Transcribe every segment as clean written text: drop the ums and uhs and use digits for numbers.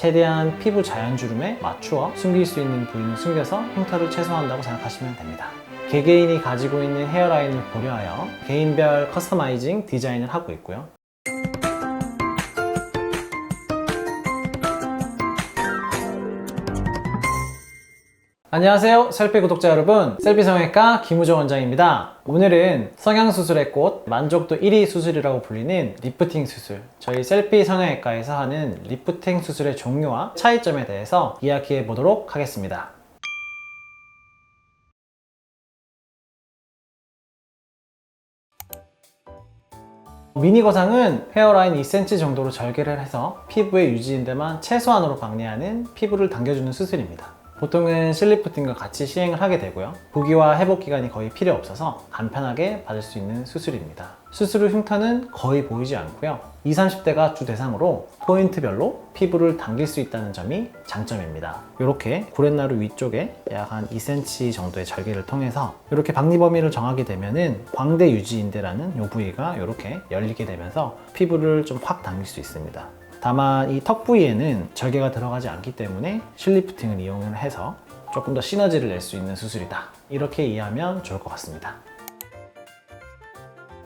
최대한 피부 자연주름에 맞추어 숨길 수 있는 부위는 숨겨서 흉터를 최소화한다고 생각하시면 됩니다. 개개인이 가지고 있는 헤어라인을 고려하여 개인별 커스터마이징 디자인을 하고 있고요. 안녕하세요, 셀피 구독자 여러분, 셀피 성형외과 김우정 원장입니다. 오늘은 성형수술의 꽃, 만족도 1위 수술이라고 불리는 리프팅 수술, 저희 셀피 성형외과에서 하는 리프팅 수술의 종류와 차이점에 대해서 이야기해 보도록 하겠습니다. 미니 거상은 헤어라인 2cm 정도로 절개를 해서 피부의 유지인대만 최소한으로 박리하는 피부를 당겨주는 수술입니다. 보통은 실리프팅과 같이 시행을 하게 되고요. 부기와 회복 기간이 거의 필요 없어서 간편하게 받을 수 있는 수술입니다. 수술 후 흉터는 거의 보이지 않고요. 20, 30대가 주 대상으로 포인트별로 피부를 당길 수 있다는 점이 장점입니다. 이렇게 구렛나루 위쪽에 약 한 2cm 정도의 절개를 통해서 이렇게 박리 범위를 정하게 되면은 광대 유지인대라는 이 부위가 이렇게 열리게 되면서 피부를 좀 확 당길 수 있습니다. 다만 이 턱 부위에는 절개가 들어가지 않기 때문에 실리프팅을 이용을 해서 조금 더 시너지를 낼 수 있는 수술이다, 이렇게 이해하면 좋을 것 같습니다.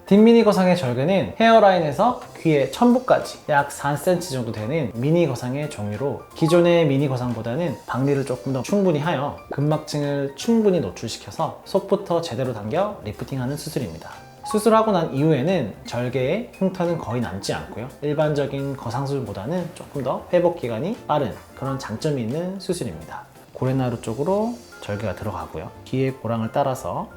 뒷미니 거상의 절개는 헤어라인에서 귀의 첨부까지 약 4cm 정도 되는 미니 거상의 종류로, 기존의 미니 거상보다는 박리를 조금 더 충분히 하여 근막층을 충분히 노출시켜서 속부터 제대로 당겨 리프팅하는 수술입니다. 수술하고 난 이후에는 절개의 흉터는 거의 남지 않고요. 일반적인 거상술보다는 조금 더 회복 기간이 빠른 그런 장점이 있는 수술입니다. 고렛나루 쪽으로 절개가 들어가고요. 귀의 고랑을 따라서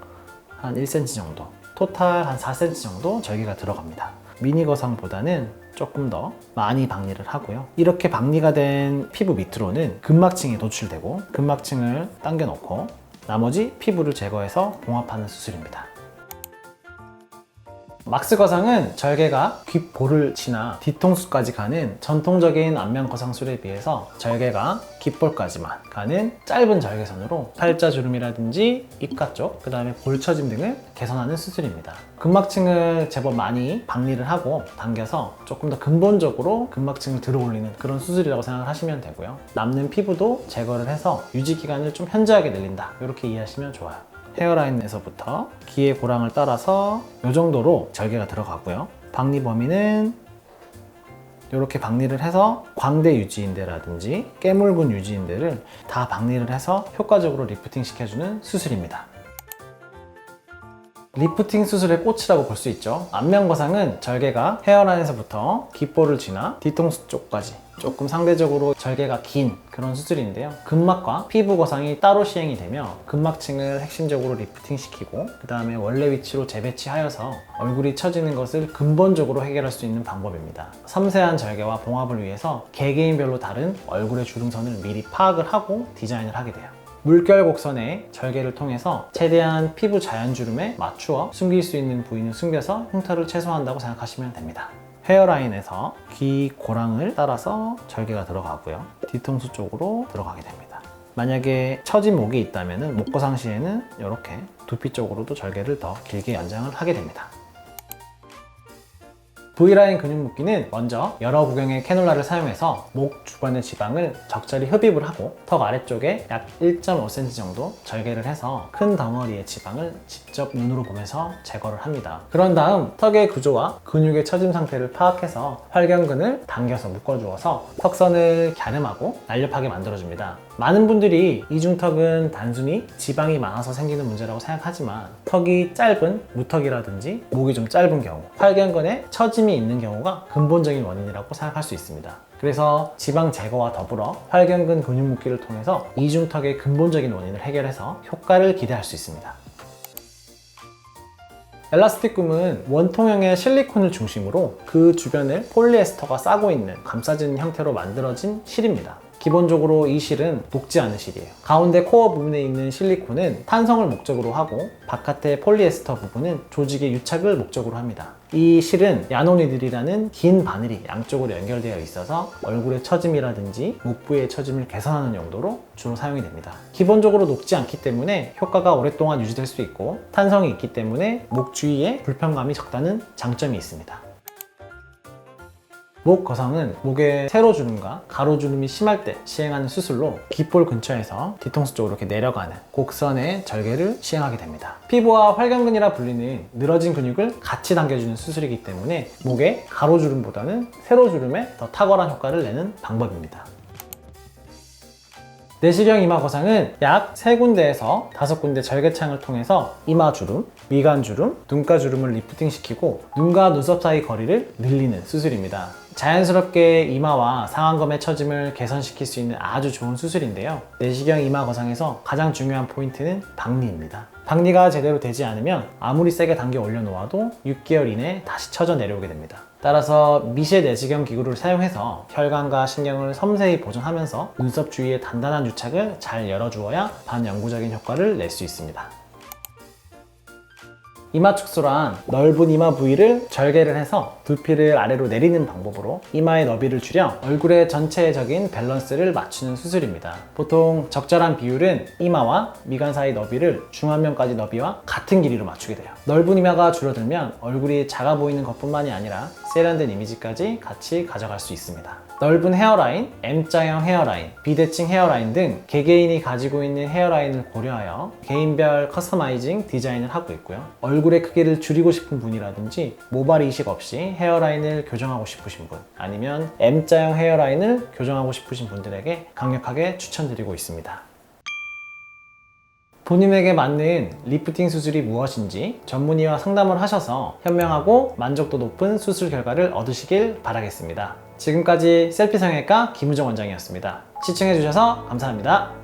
한 1cm 정도, 토탈 한 4cm 정도 절개가 들어갑니다. 미니 거상보다는 조금 더 많이 박리를 하고요. 이렇게 박리가 된 피부 밑으로는 근막층이 노출되고 근막층을 당겨 놓고 나머지 피부를 제거해서 봉합하는 수술입니다. 막스 거상은 절개가 귓볼을 지나 뒤통수까지 가는 전통적인 안면 거상술에 비해서 절개가 귓볼까지만 가는 짧은 절개선으로 팔자주름이라든지 입가 쪽, 그 다음에 볼처짐 등을 개선하는 수술입니다. 근막층을 제법 많이 박리를 하고 당겨서 조금 더 근본적으로 근막층을 들어 올리는 그런 수술이라고 생각하시면 되고요. 남는 피부도 제거를 해서 유지 기간을 좀 현저하게 늘린다, 이렇게 이해하시면 좋아요. 헤어라인에서부터 귀의 고랑을 따라서 이 정도로 절개가 들어가고요. 박리 범위는 이렇게 박리를 해서 광대 유지인대라든지 깨물근 유지인대를 다 박리를 해서 효과적으로 리프팅 시켜주는 수술입니다. 리프팅 수술의 꽃이라고 볼 수 있죠. 안면 거상은 절개가 헤어라인에서부터 귓볼을 지나 뒤통수 쪽까지 조금 상대적으로 절개가 긴 그런 수술인데요. 근막과 피부 거상이 따로 시행이 되며 근막층을 핵심적으로 리프팅 시키고 그 다음에 원래 위치로 재배치하여서 얼굴이 처지는 것을 근본적으로 해결할 수 있는 방법입니다. 섬세한 절개와 봉합을 위해서 개개인별로 다른 얼굴의 주름선을 미리 파악을 하고 디자인을 하게 돼요. 물결 곡선의 절개를 통해서 최대한 피부 자연주름에 맞추어 숨길 수 있는 부위는 숨겨서 흉터를 최소화한다고 생각하시면 됩니다. 헤어라인에서 귀 고랑을 따라서 절개가 들어가고요. 뒤통수 쪽으로 들어가게 됩니다. 만약에 처진 목이 있다면 목거상 시에는 이렇게 두피 쪽으로도 절개를 더 길게 연장을 하게 됩니다. V라인 근육 묶기는 먼저 여러 구경의 캐놀라를 사용해서 목 주변의 지방을 적절히 흡입을 하고 턱 아래쪽에 약 1.5cm 정도 절개를 해서 큰 덩어리의 지방을 직접 눈으로 보면서 제거를 합니다. 그런 다음 턱의 구조와 근육의 처짐 상태를 파악해서 활경근을 당겨서 묶어주어서 턱선을 갸름하고 날렵하게 만들어줍니다. 많은 분들이 이중턱은 단순히 지방이 많아서 생기는 문제라고 생각하지만 턱이 짧은 무턱이라든지 목이 좀 짧은 경우, 활경근에 처짐이 있는 경우가 근본적인 원인이라고 생각할 수 있습니다. 그래서 지방 제거와 더불어 활경근 근육 묶기를 통해서 이중턱의 근본적인 원인을 해결해서 효과를 기대할 수 있습니다. 엘라스틱 굼은 원통형의 실리콘을 중심으로 그 주변을 폴리에스터가 싸고 있는 감싸진 형태로 만들어진 실입니다. 기본적으로 이 실은 녹지 않은 실이에요. 가운데 코어 부분에 있는 실리콘은 탄성을 목적으로 하고 바깥의 폴리에스터 부분은 조직의 유착을 목적으로 합니다. 이 실은 야노니들이라는 긴 바늘이 양쪽으로 연결되어 있어서 얼굴의 처짐이라든지 목 부위의 처짐을 개선하는 용도로 주로 사용이 됩니다. 기본적으로 녹지 않기 때문에 효과가 오랫동안 유지될 수 있고 탄성이 있기 때문에 목 주위에 불편감이 적다는 장점이 있습니다. 목 거상은 목에 세로주름과 가로주름이 심할 때 시행하는 수술로 귓볼 근처에서 뒤통수 쪽으로 이렇게 내려가는 곡선의 절개를 시행하게 됩니다. 피부와 활경근이라 불리는 늘어진 근육을 같이 당겨주는 수술이기 때문에 목의 가로주름보다는 세로주름에 더 탁월한 효과를 내는 방법입니다. 내시경 이마 거상은 약 3군데에서 5군데 절개창을 통해서 이마주름, 미간주름, 눈가주름을 리프팅시키고 눈과 눈썹 사이 거리를 늘리는 수술입니다. 자연스럽게 이마와 상안검의 처짐을 개선시킬 수 있는 아주 좋은 수술인데요. 내시경 이마 거상에서 가장 중요한 포인트는 박리입니다. 박리가 제대로 되지 않으면 아무리 세게 당겨 올려놓아도 6개월 이내에 다시 처져 내려오게 됩니다. 따라서 미세 내시경 기구를 사용해서 혈관과 신경을 섬세히 보존하면서 눈썹 주위의 단단한 유착을 잘 열어주어야 반영구적인 효과를 낼 수 있습니다. 이마 축소란 넓은 이마 부위를 절개를 해서 두피를 아래로 내리는 방법으로 이마의 너비를 줄여 얼굴의 전체적인 밸런스를 맞추는 수술입니다. 보통 적절한 비율은 이마와 미간 사이 너비를 중안면까지 너비와 같은 길이로 맞추게 돼요. 넓은 이마가 줄어들면 얼굴이 작아 보이는 것뿐만이 아니라 세련된 이미지까지 같이 가져갈 수 있습니다. 넓은 헤어라인, M자형 헤어라인, 비대칭 헤어라인 등 개개인이 가지고 있는 헤어라인을 고려하여 개인별 커스터마이징 디자인을 하고 있고요. 얼굴의 크기를 줄이고 싶은 분이라든지 모발 이식 없이 헤어라인을 교정하고 싶으신 분, 아니면 M자형 헤어라인을 교정하고 싶으신 분들에게 강력하게 추천드리고 있습니다. 본인에게 맞는 리프팅 수술이 무엇인지 전문의와 상담을 하셔서 현명하고 만족도 높은 수술 결과를 얻으시길 바라겠습니다. 지금까지 셀피성형외과 김우정 원장이었습니다. 시청해주셔서 감사합니다.